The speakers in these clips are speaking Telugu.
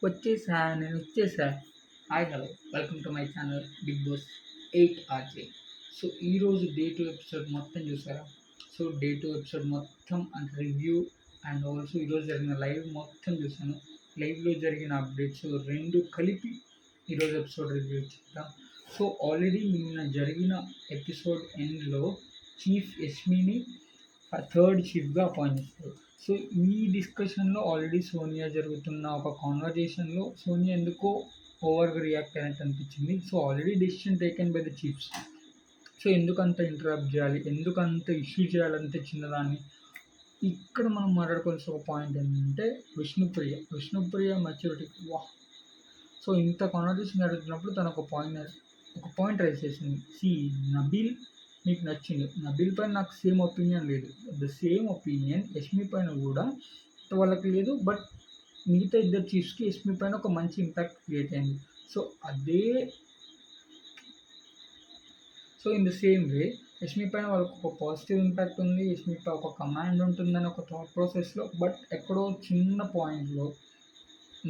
నేను వచ్చేసా. Hi hello welcome to my channel big boss 8 RJ. So ఈరోజు డే 2 ఎపిసోడ్ మొత్తం చూసారా? సో డే 2 ఎపిసోడ్ మొత్తం అండ్ రివ్యూ అండ్ ఆల్సో ఈరోజు జరిగిన లైవ్ మొత్తం చూసాను. లైవ్లో జరిగిన అప్డేట్స్ రెండు కలిపి ఈరోజు ఎపిసోడ్ రివ్యూ చేద్దాం. సో ఆల్రెడీ నిన్న జరిగిన ఎపిసోడ్ ఎండ్లో చీఫ్ యష్మిని థర్డ్ చీఫ్గా అపాయింట్ చేస్తారు. సో ఈ డిస్కషన్లో ఆల్రెడీ సోనియా జరుగుతున్న ఒక కాన్వర్జేషన్లో సోనియా ఎందుకో ఓవర్గా రియాక్ట్ అయినట్టు అనిపించింది. So already decision taken by the chiefs. So ఎందుకంత ఇంటరప్ట్ చేయాలి, ఎందుకంత ఇష్యూ చేయాలంటే చిన్నదాన్ని. ఇక్కడ మనం మాట్లాడుకోవాల్సిన ఒక పాయింట్ ఏంటంటే విష్ణుప్రియ మెచ్యూరిటీ. వా! సో ఇంత కాన్వర్జేషన్ జరుగుతున్నప్పుడు తను ఒక పాయింట్ రైజ్ చేసింది. నబీల్ మీకు నచ్చింది, నబీల్ పైన నాకు సేమ్ ఒపీనియన్ లేదు. ద సేమ్ ఒపీనియన్ యష్మి పైన కూడా వాళ్ళకి లేదు. బట్ మిగతా ఇద్దరు చీఫ్స్కి యష్మి పైన ఒక మంచి ఇంపాక్ట్ క్రియేట్ అయింది. So in the same way Yashmi పైన వాళ్ళకి ఒక పాజిటివ్ ఇంపాక్ట్ ఉంది, యష్మి పై ఒక కమాండ్ ఉంటుందని ఒక థాట్ ప్రాసెస్లో. బట్ ఎక్కడో చిన్న పాయింట్లో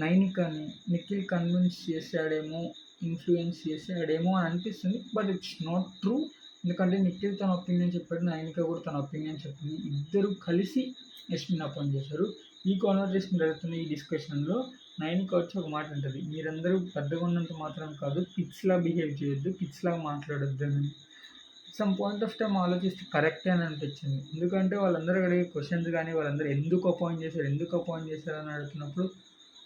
నైనికని నిఖిల్ కన్విన్స్ చేశాడేమో, ఇన్ఫ్లుయెన్స్ చేశాడేమో అని అనిపిస్తుంది. But it's not true. ఎందుకంటే నిఖిల్ తన ఒపీనియన్ చెప్పాడు, నైనిక కూడా తన ఒపీనియన్ చెప్పింది. ఇద్దరు కలిసి యష్మిని అపాయింట్ చేశారు. ఈ కాన్వర్జేషన్ జరుగుతున్న ఈ డిస్కషన్లో నైనిక వచ్చి ఒక మాట ఉంటుంది, మీరందరూ పెద్దగా ఉన్నంత మాత్రం కాదు కిడ్స్లా బిహేవ్ చేయొద్దు, కిడ్స్లా మాట్లాడొద్దు అని. సమ్ పాయింట్ ఆఫ్ టైం ఆలోచిస్తే కరెక్టే అని అనిపించింది. ఎందుకంటే వాళ్ళందరూ అడిగే క్వశ్చన్స్ కానీ వాళ్ళందరూ ఎందుకు అపాయింట్ చేశారు అని అడుగుతున్నప్పుడు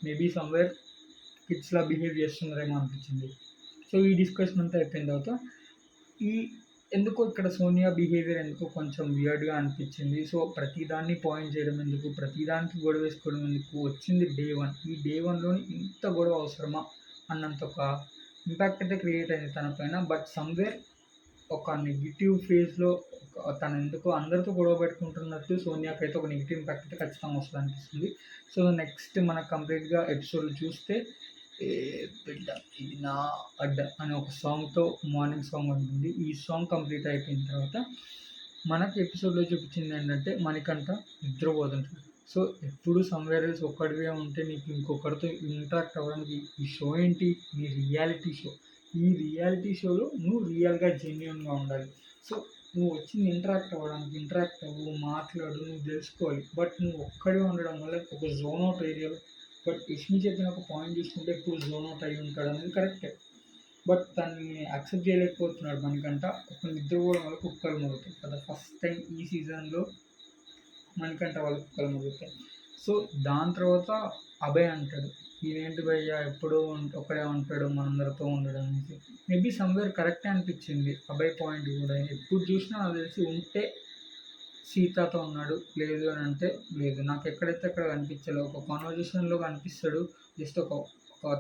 మేబీ సమ్వేర్ కిడ్స్లా బిహేవ్ చేస్తున్నారేమో అనిపించింది. సో ఈ డిస్కషన్ అంతా అయిపోయిన తర్వాత ఎందుకో ఇక్కడ సోనియా బిహేవియర్ ఎందుకో కొంచెం వియర్డ్గా అనిపించింది. సో ప్రతిదాన్ని పాయింట్ చేయడం ఎందుకు, ప్రతిదానికి గొడవ వేసుకోవడం ఎందుకు, వచ్చింది డే 1. ఈ డే 1లోని ఇంత గొడవ అవసరమా అన్నంత ఒక ఇంపాక్ట్ అయితే క్రియేట్ అయింది తన పైన. బట్ సమ్వేర్ ఒక నెగిటివ్ ఫేజ్లో తను ఎందుకో అందరితో గొడవ పెట్టుకుంటున్నట్టు సోనియాకి అయితే ఒక నెగిటివ్ ఇంపాక్ట్ అయితే ఖచ్చితంగా వస్తుంది అనిపిస్తుంది. సో నెక్స్ట్ మనకు కంప్లీట్గా ఎపిసోడ్ చూస్తే బిడ్డ ఇది నా అడ్డ అనే ఒక సాంగ్తో మార్నింగ్ సాంగ్ ఉంటుంది. ఈ సాంగ్ కంప్లీట్ అయిపోయిన తర్వాత మనకి ఎపిసోడ్లో చూపించింది ఏంటంటే మణికంఠ నిద్రపోతుంటుంది. సో ఎప్పుడు సమ్వేర్ ఎల్స్ ఒక్కడివే ఉంటే నీకు ఇంకొకరితో ఇంటరాక్ట్ అవ్వడానికి ఈ షో ఏంటి, నీ రియాలిటీ షో. ఈ రియాలిటీ షోలో నువ్వు రియల్గా జెన్యున్గా ఉండాలి. సో నువ్వు వచ్చింది ఇంటరాక్ట్ అవ్వు, మాట్లాడు, నువ్వు తెలుసుకోవాలి. బట్ నువ్వు ఒక్కడే ఉండడం వల్ల ఒక జోన్ అవుట్ ఏరియాలో. బట్ యష్మి చెప్పిన ఒక పాయింట్ చూసుకుంటే ఎప్పుడు జోన్ అవుట్ అయ్యి ఉంటాడు అనేది కరెక్టే. బట్ దాన్ని యాక్సెప్ట్ చేయలేకపోతున్నాడు. మనకంట ఒక నిద్రపోవడం వల్ల కుక్కలు మొదలుతాయి కదా. ఫస్ట్ టైం ఈ సీజన్లో మనకంట వాళ్ళ కుక్కలు మొదలుతాయి. సో దాని తర్వాత అభయ్ అంటాడు, ఈయనేంటి భయ్య ఎప్పుడూ ఒక్కడే ఉంటాడు మనందరితో ఉండడం అనేసి. మేబీ సమ్వేర్ కరెక్టే అనిపించింది అభయ్ పాయింట్ కూడా. ఎప్పుడు చూసినా నాకు తెలిసి ఉంటే సీతతో ఉన్నాడు, లేదు అని అంటే లేదు. నాకు ఎక్కడైతే అక్కడ కనిపించలేదు. ఒక కాన్వర్జేషన్లో కనిపిస్తాడు, జస్ట్ ఒక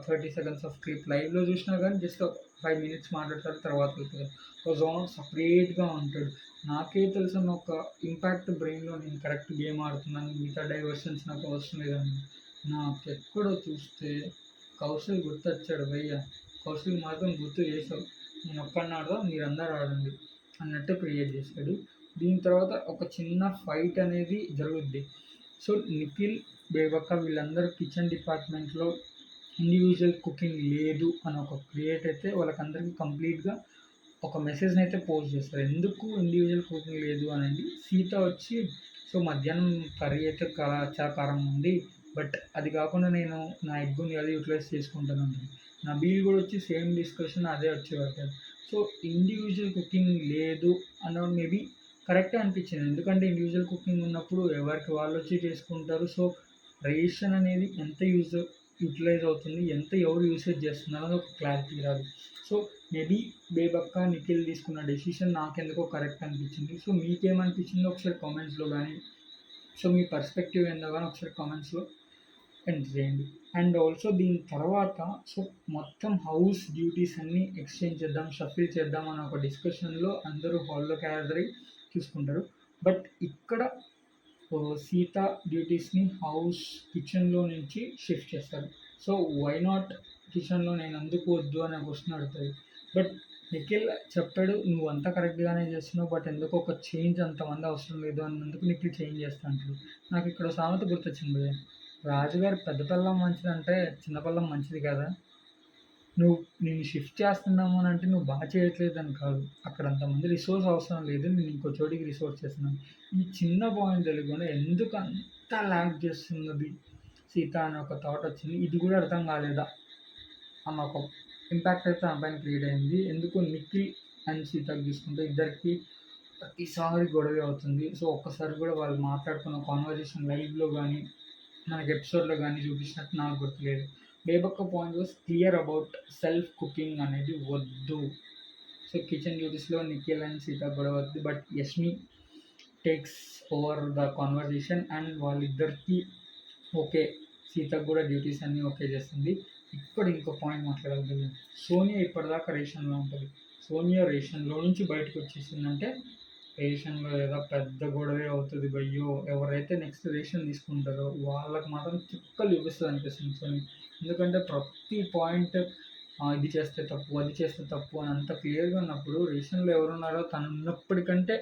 30 seconds ఆఫ్ క్లిప్. లైవ్లో చూసినా కానీ జస్ట్ ఒక 5 minutes మాట్లాడతాడు, తర్వాత వెళ్తాడు. ఒక జోన్ సపరేట్గా ఉంటాడు. నాకే తెలిసిన ఒక ఇంపాక్ట్ బ్రెయిన్లో నేను కరెక్ట్ గేమ్ ఆడుతున్నాను, మిగతా డైవర్షన్స్ నాకు అవసరం లేదని. నాకు ఎక్కడో చూస్తే కౌశల్ గుర్తొచ్చాడు. భయ్య కౌశల్ మాత్రం గుర్తు చేసావు, నేను ఒక్కడిని ఆడదా మీరందరూ ఆడండి అన్నట్టు క్రియేట్ చేశాడు. దీని తర్వాత ఒక చిన్న ఫైట్ అనేది జరుగుద్ది. సో నిఖిల్, బేబక్క వీళ్ళందరూ కిచెన్ డిపార్ట్మెంట్లో ఇండివిజువల్ కుకింగ్ లేదు అని ఒక క్రియేట్ అయితే వాళ్ళకందరికీ కంప్లీట్గా ఒక మెసేజ్ని అయితే పోస్ట్ చేస్తారు. ఎందుకు ఇండివిజువల్ కుకింగ్ లేదు అనేది. సీత వచ్చి సో మధ్యాహ్నం కర్రీ అయితే చాలా కారం ఉంది, బట్ అది కాకుండా నేను నా ఎగ్గుని అది యూటిలైజ్ చేసుకుంటాను. నబీల్ కూడా వచ్చి సేమ్ డిస్కషన్ అదే వచ్చేవారు. సో ఇండివిజువల్ కుకింగ్ లేదు అన్నది మేబీ కరెక్టే అనిపించింది. ఎందుకంటే ఇండివిజువల్ కుకింగ్ ఉన్నప్పుడు ఎవరికి వాళ్ళు వచ్చి చేసుకుంటారు. సో రేషన్ అనేది ఎంత యూటిలైజ్ అవుతుంది, ఎవరు యూసేజ్ చేస్తున్నారు అనేది ఒక క్లారిటీ రాదు. సో మేబీ బేబక్క నిఖిల్ తీసుకున్న డెసిషన్ నాకెందుకో కరెక్ట్ అనిపించింది. సో మీకేమనిపించిందో ఒకసారి కామెంట్స్లో కానీ, సో మీ పర్స్పెక్టివ్ ఏందో కానీ ఒకసారి కామెంట్స్లో ఎంటర్ చేయండి. అండ్ ఆల్సో దీని తర్వాత సో మొత్తం హౌస్ డ్యూటీస్ అన్నీ ఎక్స్చేంజ్ చేద్దాం, షఫిల్ చేద్దాం అన్న ఒక డిస్కషన్లో అందరూ హాల్లో గ్యాదర్ అయ్యి చూసుకుంటారు. బట్ ఇక్కడ సీత డ్యూటీస్ని హౌస్ కిచెన్లో నుంచి షిఫ్ట్ చేస్తారు. సో వై నాట్ కిచెన్లో నేను ఎందుకు వద్దు అనే క్వశ్చన్ అడుగుతుంది. బట్ నిఖిల్ చెప్పాడు, నువ్వు అంతా కరెక్ట్గానే చేస్తున్నావు, బట్ ఎందుకు ఒక చేంజ్ అంతమంది అవసరం లేదు అన్నందుకు నిఖిల్ చేంజ్ చేస్తా అంటాడు. నాకు ఇక్కడ సామెత గుర్తొచ్చింది. రాజుగారి పెద్ద పెళ్ళాం మంచిదంటే చిన్న పెళ్ళాం మంచిది కదా! నువ్వు నిన్ను షిఫ్ట్ చేస్తున్నాము అని అంటే నువ్వు చేయట్లేదని కాదు. అక్కడ అంతమంది రిసోర్స్ అవసరం లేదు. నేను ఇంకో చోటికి రిసోర్స్ చేస్తున్నాను. ఈ చిన్న పాయింట్ తెలియకుండా ఎందుకు అంత ల్యాగ్ చేస్తున్నది సీత అనే ఒక థాట్ వచ్చింది. ఇది కూడా అర్థం కాలేదా అన్న ఒక ఇంపాక్ట్ అయితే నా పైన క్రియేట్ అయింది. ఎందుకు నిఖిల్ అండ్ సీతకి తీసుకుంటే ఇద్దరికి ప్రతిసారి గొడవే అవుతుంది. సో, ఒక్కసారి కూడా వాళ్ళు మాట్లాడుకున్న కాన్వర్జేషన్ లైవ్‌లో గానీ, మనకి ఎపిసోడ్‌లో గానీ చూపించినట్టు నాకు గుర్తులేదు. Bebakka point was clear about self cooking అనేది వద్దు. సో, కిచెన్ డ్యూటీస్‌లో నిఖిల్ అండ్ సీత గొడవ వద్దు. But Yashmi takes over the conversation and వాళ్ళిద్దరికీ ఓకే. సీతకు కూడా డ్యూటీస్ అన్నీ ఓకే చేస్తుంది. ఇక్కడ ఇంకో పాయింట్ మాట్లాడాలి. సోనియా ఇప్పటిదాకా రేషన్‌లో ఉంటది. సోనియా రేషన్‌లో నుంచి బయటకొచ్చేసిందంటే రేషన్‌లో ఏదో పెద్ద గొడవే అవుతది భయ్యో! ఎవరైతే నెక్స్ట్ రేషన్ తీసుకుంటారో వాళ్ళకి మాత్రం చుక్కలు చూపిస్తదనిపిస్తుంది సోనియా. ఎందుకంటే ప్రతి పాయింట్ ఇది చేస్తే తప్పు, అది చేస్తే తప్పు అని అంత క్లియర్‌గా ఉన్నప్పుడు రేషన్‌లో ఎవరున్నారో తనున్నప్పటికంటే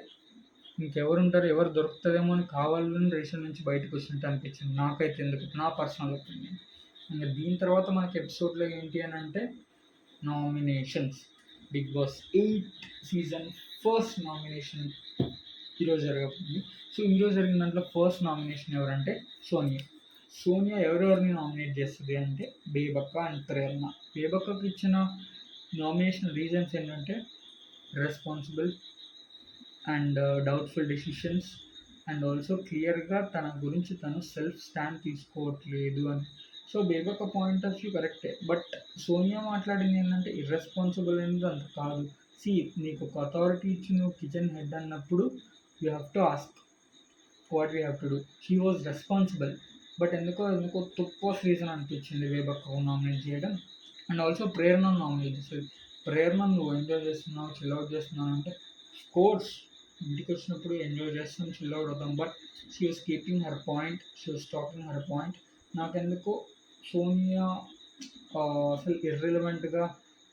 ఇంకెవరుంటారు, ఎవరు దొరుకుతదేమో అని కావాలని రేషన్ నుంచి బయటకొచ్చినట్టు అనిపించింది. నాకైతే ఎందుకు నా పర్సనల్ ఒపీనియన్. ఇంక దీని తర్వాత మనకి ఎపిసోడ్‌లో ఏంటి అనంటే nominations. 'Big boss 8' season first nomination ఈరోజు జరగబోతుంది. సో, ఈరోజు జరిగిన దాంట్లో ఫస్ట్ నామినేషన్ ఎవరంటే సోనియా. సోనియా ఎవరెవరిని నామినేట్ చేస్తది అంటే బేబక్క అండ్ ప్రేరణ. బేబక్కకి ఇచ్చిన నామినేషన్ రీజన్స్ ఏంటంటే responsible and doubtful decisions and also క్లియర్‌గా తన గురించి తను సెల్ఫ్ స్టాండ్ తీసుకోవట్లేదు అని. సో, బేబక్క పాయింట్ ఆఫ్ వ్యూ కరెక్టే. బట్ సోనియా మాట్లాడింది ఏంటంటే ఇర్రెస్పాన్సిబుల్ అనేది అంత కాదు. నీకు ఒక అథారిటీ ఇచ్చి నువ్వు కిచెన్ హెడ్ అన్నప్పుడు you have to ask what we have to do. She was responsible. But ఎందుకో తుప్ప రీజన్ అనిపించింది బేబక్కకు నామినేట్ చేయడం. అండ్ ఆల్సో ప్రేరణను నామినేట్ చేసేది. ప్రేరణ నువ్వు ఎంజాయ్ చేస్తున్నావు, చిల్ అవుట్ చేస్తున్నావు అంటే కోర్స్ ఇంటికి వచ్చినప్పుడు ఎంజాయ్ చేస్తాం, చిల్ అవుట్ అవుతాం. But she was keeping her point, she was talking her point. నాకెందుకో సోనియా అసలు ఇర్రెలవెంట్‌గా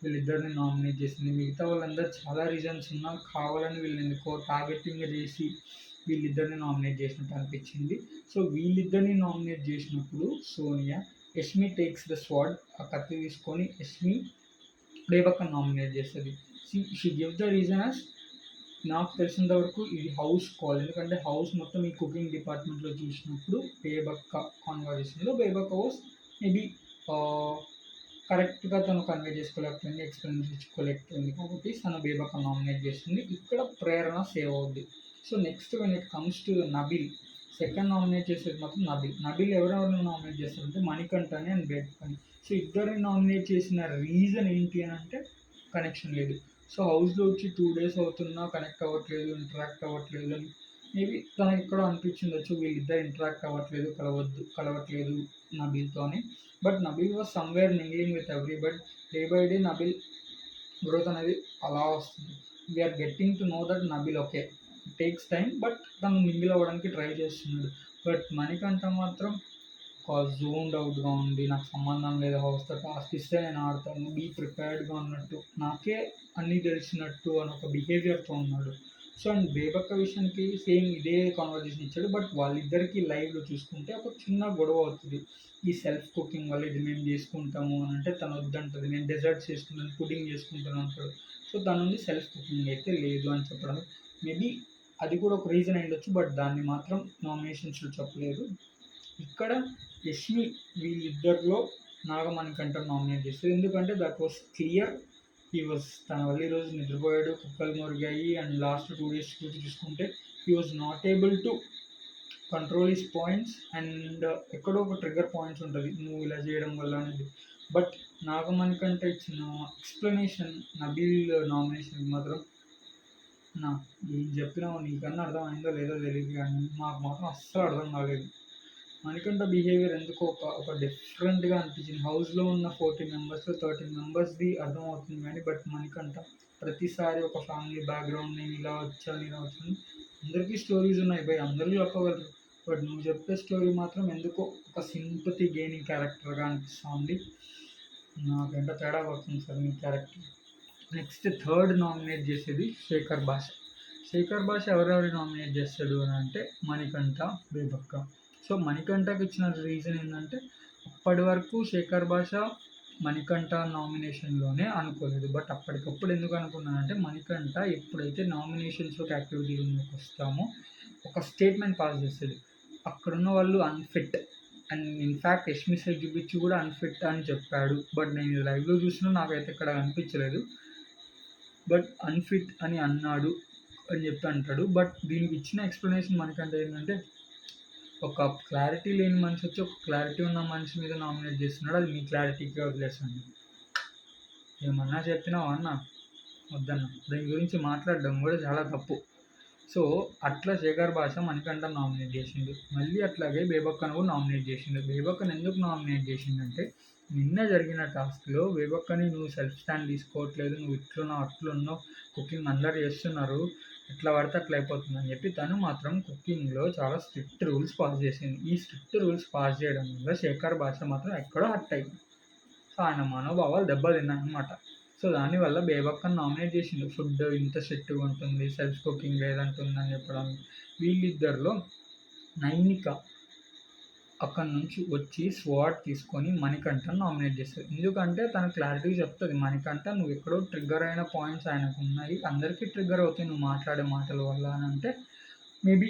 వీళ్ళిద్దరిని నామినేట్ చేసింది. మిగతా వాళ్ళందరూ చాలా రీజన్స్ ఉన్నా కావాలని వీళ్ళెందుకో టార్గెటింగ్‌గా చేసి వీళ్ళిద్దరిని నామినేట్ చేసినట్టు అనిపించింది. సో, వీళ్ళిద్దరిని నామినేట్ చేసినప్పుడు Sonia, Yashmi takes the sword ఆ కత్తి తీసుకొని యష్మి బేబక్కని నామినేట్ చేస్తది. She gives the reason as నాకు తెలిసినంత వరకు ఇది హౌస్ కాల్. ఎందుకంటే హౌస్ మొత్తం ఈ కుకింగ్ డిపార్ట్మెంట్‌లో చూసినప్పుడు బేబక్క కాన్వర్జేషన్‌లో బేబక్క వాస్ మేబీ కరెక్ట్‌గా తను కన్వే చేసుకోలేకపోయింది. ఎక్స్‌ప్లనేషన్ ఇచ్చుకోలేకపోయింది కాబట్టి తను బేబక్క నామినేట్ చేస్తుంది. ఇక్కడ ప్రేరణ సేవ్ అవుద్ది. So, next when it comes to Nabil, second nominate చేసేది మాత్రం నబిల్. నబిల్ ఎవరెవరిని నామినేట్ చేస్తారంటే మణికంఠని అండ్ బేబక్కని. సో, ఇద్దరిని నామినేట్ చేసిన రీజన్ ఏంటి అనంటే కనెక్షన్ లేదు. సో, హౌస్‌లో వచ్చి 2 డేస్ అవుతున్నా కనెక్ట్ అవ్వట్లేదు, ఇంటరాక్ట్ అవ్వట్లేదు అని మేబీ తనకెక్కడో అనిపించుండొచ్చు. వీళ్ళిద్దరు ఇంటరాక్ట్ అవ్వట్లేదు, కలవట్లేదు నబీల్‌తో అని. But Nabeel was somewhere mingling with everybody. Day by day Nabeel growth అనేది అలా వస్తుంది. We are getting to know that Nabeel okay. It takes time but తను మింగిల్ అవ్వడానికి ట్రై చేస్తున్నాడు. బట్ మణికంఠ మాత్రం జోన్డ్ అవుట్‌గా ఉండి నాకు సంబంధం లేదు హౌస్‌తో, టాస్క్ ఇస్తే నేను ఆడతాను, బీ ప్రిపేర్డ్‌గా ఉన్నట్టు, నాకే అన్నీ తెలిసినట్టు అని ఒక బిహేవియర్‌తో ఉన్నాడు. సో, అండ్ బేబక్క విషయానికి సేమ్ ఇదే కాన్వర్జేషన్ ఇచ్చాడు. బట్ వాళ్ళిద్దరికీ లైవ్‌లో చూసుకుంటే ఒక చిన్న గొడవ అవుతది. ఈ సెల్ఫ్ కుకింగ్ వల్ల ఇది మేము చేసుకుంటాము అని అంటే తను వద్దంటది. నేను డెజర్ట్స్ చేసుకుంటాను, పుడ్డింగ్ చేసుకుంటాను అంటాడు. సో, తన నుండి సెల్ఫ్ కుకింగ్ అయితే లేదు అని చెప్పడం మేబీ అది కూడా ఒక రీజన్ అయ్యుండొచ్చు. బట్ దాన్ని మాత్రం నామినేషన్స్‌లో చెప్పలేదు. ఇక్కడ యష్మి వీళ్ళిద్దరిలో నాగమణికంఠను నామినేట్ చేస్తది. ఎందుకంటే దట్ వాస్ క్లియర్. తన వల్ల ఈరోజు నిద్రపోయాడు, కుక్కలు మొరిగాయి అండ్ లాస్ట్ 2 డేస్ చూసుకుంటే he was not able to control his points and ఎక్కడో ఒక ట్రిగ్గర్ పాయింట్స్ ఉంటది. నువ్వు ఇలా చేయడం వల్ల అనేది. బట్ నాగమణికంఠ ఇచ్చిన ఎక్స్‌ప్లనేషన్ నబీల్ నామినేషన్‌కి మాత్రం ఏం చెప్పినావు నీకన్నా అర్థమైందో లేదో తెలీదు గానీ నాకు మాత్రం అస్సలు అర్థం కాలేదు. మణికంఠ బిహేవియర్ ఎందుకో ఒక డిఫరెంట్‌గా అనిపించింది. హౌస్‌లో ఉన్న 14 మెంబర్స్‌లో 13 మెంబర్స్‌ది అర్థమవుతుంది గానీ బట్ మణికంఠ ప్రతిసారి ఒక ఫ్యామిలీ బ్యాక్‌గ్రౌండ్ నేను ఇలా వచ్చాను. అందరికీ స్టోరీస్ ఉన్నాయి భయ్, అందరూ చెప్పగలరు. బట్ నువ్వు చెప్పే స్టోరీ మాత్రం ఎందుకో ఒక సింపతి గెయినింగ్ క్యారెక్టర్‌గా అనిపిస్తా ఉంది. నాకెంత తేడా కొడుతుంది సార్ మీ క్యారెక్టర్. నెక్స్ట్ థర్డ్ నామినేట్ చేసేది శేఖర్ భాష. శేఖర్ భాష ఎవరెవరిని నామినేట్ చేస్తాడు అని అంటే మణికంఠ, బేబక్క. సో మణికంఠకి ఇచ్చిన రీజన్ ఏంటంటే అప్పటి వరకు శేఖర్ భాష మణికంఠ నామినేషన్లోనే అనుకోలేదు. బట్ అప్పటికప్పుడు ఎందుకు అనుకున్నానంటే మణికంఠ ఎప్పుడైతే నామినేషన్స్లోకి యాక్టివిటీలోకి వస్తామో ఒక స్టేట్మెంట్ పాస్ చేస్తాడు. అక్కడున్న వాళ్ళు అన్ఫిట్ అండ్ ఇన్ఫ్యాక్ట్ యష్మి చూపించి కూడా అన్ఫిట్ అని చెప్పాడు. బట్ నేను ఇది లైవ్లో చూసినా నాకైతే ఇక్కడ అనిపించలేదు. బట్ అన్ఫిట్ అని అన్నాడు అని చెప్పి అంటాడు. బట్ దీనికి ఇచ్చిన ఎక్స్ప్లెనేషన్ మనకంటే ఏంటంటే ఒక క్లారిటీ లేని మనిషి వచ్చి ఒక క్లారిటీ ఉన్న మనిషి మీద నామినేట్ చేస్తున్నాడు. అది మీ క్లారిటీకి వదిలేసండి. ఏమన్నా చెప్పినావా అన్న వద్దన్న, దాని గురించి మాట్లాడడం కూడా చాలా తప్పు. సో అట్లా శేఖర్ భాష మణికంఠ నామినేట్ చేసిండు. మళ్ళీ అట్లాగే బేబక్కను కూడా నామినేట్ చేసిండు. బేబక్కను ఎందుకు నామినేట్ చేసిండంటే నిన్న జరిగిన టాస్క్లో బేబక్కని నువ్వు సెల్ఫ్ స్టాండ్ తీసుకోవట్లేదు, నువ్వు ఇట్లున్నావు అట్లున్నావు, కుకింగ్ అందరు చేస్తున్నారు, ఎట్లా పడితే అట్లా అయిపోతుంది అని చెప్పి తను మాత్రం కుకింగ్లో చాలా స్ట్రిక్ట్ రూల్స్ పాస్ చేసింది. ఈ స్ట్రిక్ట్ రూల్స్ పాస్ చేయడం వల్ల శేఖర్ భాష మాత్రం ఎక్కడో హర్ట్ అయింది. సో ఆయన మనోభావాలు దెబ్బతిన్నాయి అన్నమాట. సో దానివల్ల బేబక్కని నామినేట్ చేసిండు. ఫుడ్ ఇంత స్ట్రిక్ట్గా ఉంటుంది, సెల్ఫ్ కుకింగ్ లేదంటుంది అని చెప్పడం. వీళ్ళిద్దరిలో నైనిక అక్కడి నుంచి వచ్చి స్వాట్ తీసుకొని మణికంఠను నామినేట్ చేస్తుంది. ఎందుకంటే తన క్లారిటీ చెప్తుంది, మణికంఠ నువ్వు ఎక్కడో ట్రిగ్గర్ అయిన పాయింట్స్ ఆయనకు ఉన్నాయి, అందరికీ ట్రిగ్గర్ అవుతాయి నువ్వు మాట్లాడే మాటల వల్ల అని అంటే మేబీ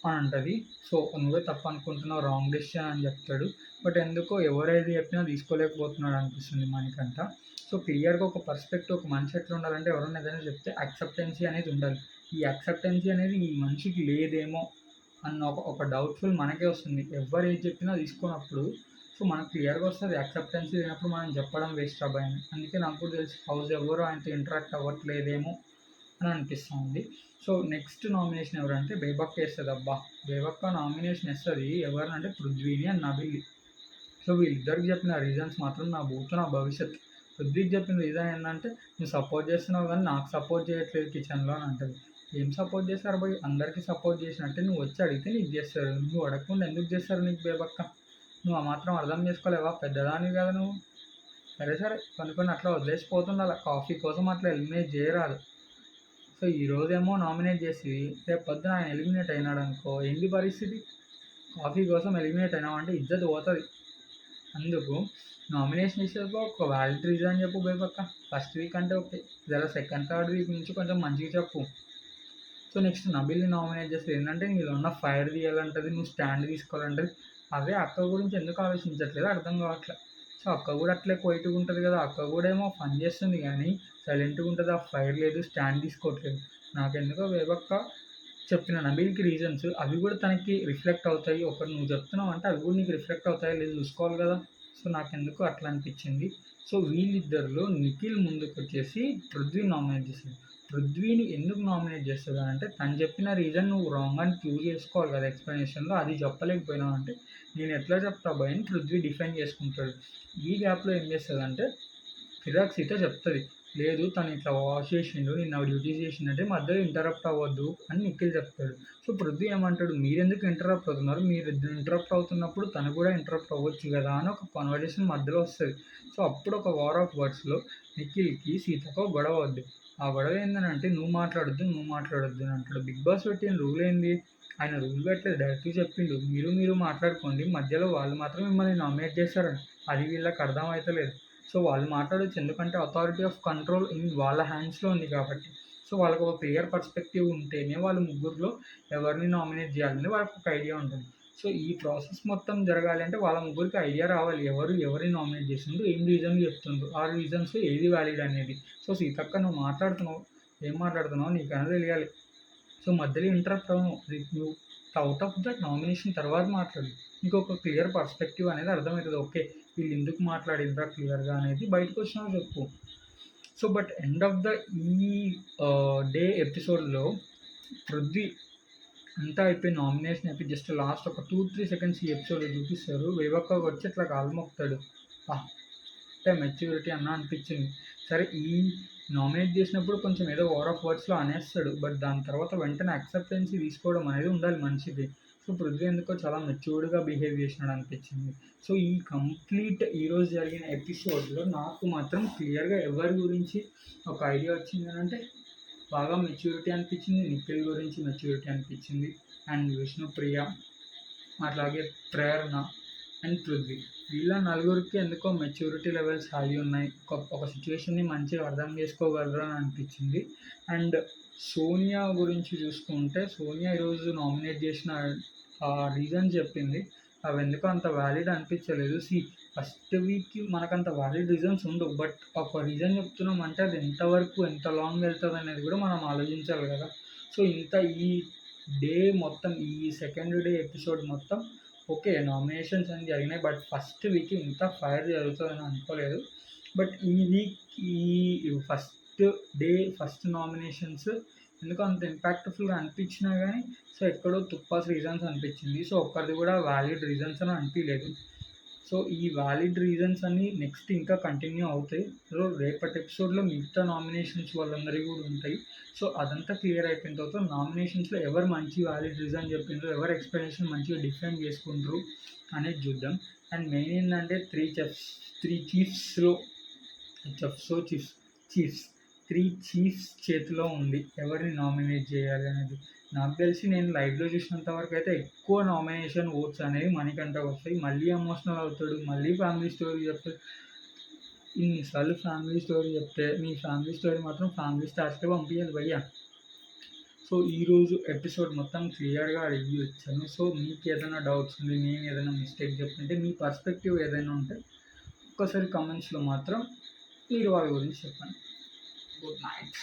అని అంటుంది. సో నువ్వే తప్పు అనుకుంటున్నావు, రాంగ్ డెసిషన్ అని చెప్తాడు. బట్ ఎందుకో ఎవరైతే చెప్పినా తీసుకోలేకపోతున్నాడు అనిపిస్తుంది మణికంఠ. సో క్లియర్గా ఒక పర్స్పెక్టివ్, ఒక మనిషి ఎట్లా ఉండాలంటే ఎవరైనా ఏదైనా చెప్తే యాక్సెప్టెన్సీ అనేది ఉండాలి. ఈ యాక్సెప్టెన్సీ అనేది ఈ మనిషికి లేదేమో అన్న ఒక డౌట్ఫుల్ మనకే వస్తుంది. ఎవరు ఏది చెప్పినా తీసుకున్నప్పుడు సో మనకు క్లియర్గా వస్తుంది. యాక్సెప్టెన్సీ లేనప్పుడు మనం చెప్పడం వేస్ట్ అబ్బాయి. అందుకే నాకు కూడా తెలిసి హౌస్ ఎవరు ఆయనతో ఇంటరాక్ట్ అవ్వట్లేదేమో అని అనిపిస్తుంది. సో నెక్స్ట్ నామినేషన్ ఎవరంటే బేబక్క వేస్తుంది. అబ్బా బేబక్క నామినేషన్ వేస్తుంది ఎవరంటే పృథ్వీని అండ్ నబిల్. సో వీళ్ళిద్దరికి చెప్పిన రీజన్స్ మాత్రం నా భూతో నా భవిష్యత్. పృథ్వీకి చెప్పిన రీజన్ ఏంటంటే నువ్వు సపోర్ట్ చేస్తున్నావు కానీ నాకు సపోర్ట్ చేయట్లేదు కిచెన్లో అని అంటుంది. ఏం సపోర్ట్ చేస్తారు పోయి, అందరికీ సపోర్ట్ చేసినట్టే నువ్వు వచ్చి అడిగితే నీకు చేస్తారు, నువ్వు అడగకుండా ఎందుకు చేస్తారు నీకు బేబక్క? నువ్వు ఆ మాత్రం అర్థం చేసుకోలేవా? పెద్దదానివి కదా నువ్వు. సరే సరే కొన్ని అట్లా వదిలేసిపోతుండాలి, కాఫీ కోసం అట్లా ఎలిమినేట్ చేయరాదు. సో ఈరోజేమో నామినేట్ చేసి రేపు పొద్దున ఆయన ఎలిమినేట్ అయినాడు అనుకో, ఏంటి పరిస్థితి? కాఫీ కోసం ఎలిమినేట్ అయినామంటే ఇజ్జత్ పోతుంది. అందుకు నామినేషన్ ఇచ్చేది ఒక వ్యాలిడ్ రీజన్ చెప్పు బేబక్క. ఫస్ట్ వీక్ అంటే ఓకే, జర సెకండ్ థర్డ్ వీక్ నుంచి కొంచెం మంచిగా చెప్పు. సో నెక్స్ట్ నబిల్ని నామినేట్ చేస్తే ఏంటంటే నీలో ఉన్న ఫైర్ తీయాలంటుంది, నువ్వు స్టాండ్ తీసుకోవాలంటుంది. అదే అక్క గురించి ఎందుకు ఆలోచించట్లేదు అర్థం కావట్లేదు. సో అక్క కూడా అట్లే క్వైట్గా ఉంటుంది కదా, అక్క కూడా ఏమో ఫన్ చేస్తుంది కానీ సైలెంట్గా ఉంటుంది. ఆ ఫైర్ లేదు, స్టాండ్ తీసుకోవట్లేదు. నాకెందుకో బేబక్క చెప్పిన నబిల్కి రీజన్స్ అవి కూడా తనకి రిఫ్లెక్ట్ అవుతాయి. ఒకటి నువ్వు చెప్తున్నావు అంటే అవి కూడా నీకు రిఫ్లెక్ట్ అవుతాయి లేదు చూసుకోవాలి కదా. సో నాకెందుకు అట్లా అనిపించింది. సో వీళ్ళిద్దరిలో నిఖిల్ ముందుకు వచ్చేసి పృథ్వీ నామినేట్ చేస్తుంది. పృథ్వీని ఎందుకు నామినేట్ చేస్తుంది అంటే తను చెప్పిన రీజన్ నువ్వు రాంగ్ అని ప్రూవ్ చేసుకోవాలి కదా ఎక్స్ప్లెనేషన్లో, అది చెప్పలేకపోయినావు అంటే నేను ఎట్లా చెప్తా భయ్ అని పృథ్వీ డిఫెండ్ చేసుకుంటాడు. ఈ గ్యాప్లో ఏం చేస్తుంది అంటే ఫిరాక్ సీత చెప్తుంది, లేదు తను ఇట్లా వాష్ చేసిండు, నిన్న డ్యూటీస్ చేసిండంటే మధ్యలో ఇంటరప్ట్ అవ్వద్దు అని నిఖిల్ చెప్తాడు. సో పృథ్వీ ఏమంటాడు, మీరెందుకు ఇంటరప్ట్ అవుతున్నారు, మీరు ఇంటరప్ట్ అవుతున్నప్పుడు తను కూడా ఇంటరప్ట్ అవ్వచ్చు కదా అని ఒక కన్వర్జేషన్ మధ్యలో వస్తుంది. సో అప్పుడు ఒక వార్ ఆఫ్ వర్డ్స్లో నిఖిల్కి సీతకు గొడవ వద్దు. ఆ గొడవ ఏంటంటే నువ్వు మాట్లాడొద్దు అని అంటాడు. బిగ్ బాస్ పెట్టిన రూల్ ఏంది? ఆయన రూల్ పెట్టలేదు, డైరెక్ట్గా చెప్పిండు మీరు మాట్లాడుకోండి, మధ్యలో వాళ్ళు మాత్రం మిమ్మల్ని నామినేట్ చేస్తారని. అది వీళ్ళకి అర్థం అవుతలేదు. సో వాళ్ళు మాట్లాడొచ్చు, ఎందుకంటే అథారిటీ ఆఫ్ కంట్రోల్ ఇన్ వాళ్ళ హ్యాండ్స్లో ఉంది కాబట్టి. సో వాళ్ళకు ఒక క్లియర్ పర్స్పెక్టివ్ ఉంటేనే వాళ్ళు ముగ్గురులో ఎవరిని నామినేట్ చేయాలని వాళ్ళకి ఒక ఐడియా ఉంటుంది. సో ఈ ప్రాసెస్ మొత్తం జరగాలి అంటే వాళ్ళ ముగ్గురికి ఐడియా రావాలి, ఎవరిని నామినేట్ చేస్తుండ్రు, ఏం రీజన్ చెప్తుండ్రు, ఆ రీజన్స్ ఏది వ్యాలిడ్ అనేది. సో సీతక్క నువ్వు మాట్లాడుతున్నావు, ఏం మాట్లాడుతున్నావు నీకన్నా తెలియాలి. సో మధ్యలో ఇంటరప్ట్ అవ్వను, నువ్వు అవుట్ ఆఫ్ దట్ నామినేషన్ తర్వాత మాట్లాడు, ఇంకొక క్లియర్ పర్స్పెక్టివ్ అనేది అర్థమవుతుంది. ఓకే వీళ్ళు ఎందుకు మాట్లాడిండ్రా క్లియర్గా అనేది బయటకు వచ్చినా చెప్పు. So but end of the ఈ డే ఎపిసోడ్లో పృథ్వీ అంతా అయిపోయి నామినేషన్ అయిపోయి జస్ట్ లాస్ట్ ఒక 2-3 సెకండ్స్ ఈ ఎపిసోడ్లో చూపిస్తారు. బేబక్క వచ్చి ఇట్లా కాలు మొక్కుతాడు. అంటే మెచ్యూరిటీ అన్న అనిపించింది. సరే ఈ నామినేట్ చేసినప్పుడు కొంచెం ఏదో ఓవర్ ఆఫ్ వర్డ్స్లో అనేస్తాడు, బట్ దాని తర్వాత వెంటనే యాక్సెప్టెన్సీ తీసుకోవడం అనేది ఉండాలి మనిషికి. సో పృథ్వీ ఎందుకో చాలా మెచ్యూర్డ్గా బిహేవ్ చేసినాడు అనిపించింది. సో ఈ కంప్లీట్ ఈరోజు జరిగిన ఎపిసోడ్లో నాకు మాత్రం క్లియర్గా ఎవరి గురించి ఒక ఐడియా వచ్చింది అంటే బాగా మెచ్యూరిటీ అనిపించింది, నిఖిల్ గురించి మెచ్యూరిటీ అనిపించింది, అండ్ విష్ణుప్రియ అట్లాగే ప్రేరణ అండ్ పృథ్వీ. వీళ్ళ నలుగురికి ఎందుకో మెచ్యూరిటీ లెవెల్స్ హై ఉన్నాయి. ఒక సిచ్యువేషన్ని మంచిగా అర్థం చేసుకోగలరు అని అనిపించింది. అండ్ సోనియా గురించి చూసుకుంటే, సోనియా ఈరోజు నామినేట్ చేసిన రీజన్ చెప్పింది. అవి ఎందుకో అంత వ్యాలిడ్ అనిపించలేదు. ఫస్ట్ వీక్‌కి మనకంత వ్యాలిడ్ రీజన్స్ ఉండవు. బట్ ఒక రీజన్ చెప్తున్నాం అంటే అది ఎంతవరకు ఎంత లాంగ్ వెళ్తది అనేది కూడా మనం ఆలోచించాలి కదా! సో, ఈ డే మొత్తం, ఈ సెకండ్ డే ఎపిసోడ్ మొత్తం ఓకే. నామినేషన్స్ అని జరిగినాయి. బట్ ఫస్ట్ వీక్ ఇంత ఫైర్ జరుగుతదని అనుకోలేదు. బట్ ఈ week first day first nominations ఎందుకో అంత ఇంపాక్ట్‌ఫుల్‌గా అనిపించినా గానీ, సో, ఎక్కడో తుప్పాస్ రీజన్స్ అనిపించింది. సో, ఒక్కరిది కూడా వ్యాలిడ్ రీజన్స్ అని అనిపియలేదు. సో, ఈ వ్యాలిడ్ రీజన్స్ అన్నీ నెక్స్ట్ ఇంకా కంటిన్యూ అవుతాయి. సో, రేపటి ఎపిసోడ్‌లో మిగతా నామినేషన్స్ వాళ్ళందరివి కూడా ఉంటాయి. సో, అదంతా క్లియర్ అయిపోయిన తర్వాత నామినేషన్స్‌లో ఎవరు మంచి వ్యాలిడ్ రీజన్ చెప్పిండ్రు, ఎవరి ఎక్స్‌ప్లనేషన్ మంచిగా డిఫైన్ చేసుకుండ్రు అనేది చూద్దాం. అండ్ మెయిన్ ఏందంటే 3 చీఫ్స్‌లో చీఫ్స్ 3 చీఫ్స్ చేతిలో ఉంది ఎవరిని నామినేట్ చేయాలి అనేది. నాకు తెలిసి నేను లైవ్‌లో చూసినంత వరకైతే ఎక్కువ నామినేషన్ ఓట్స్ అనేవి మణికంఠకి వస్తాయి. మళ్ళీ ఎమోషనల్ అవుతాడు. మళ్ళీ ఫ్యామిలీ స్టోరీ చెప్తాడు. ఇన్నిసార్లు ఫ్యామిలీ స్టోరీ చెప్తే నీ ఫ్యామిలీ స్టోరీ మాత్రం ఫ్యామిలీ స్టార్స్‌కే పంపియాలి భయ్యా. సో, ఈరోజు ఎపిసోడ్ మొత్తం క్లియర్‌గా రివ్యూ ఇచ్చాను. సో, మీకేదైనా డౌట్స్ ఉండి, నేను ఏదైనా మిస్టేక్ చెప్పుంటే, మీ పర్స్పెక్టివ్ ఏదైనా ఉంటే ఒక్కసారి కామెంట్స్‌లో మాత్రం మీరు వాళ్ళ గురించి చెప్పండి. Good night.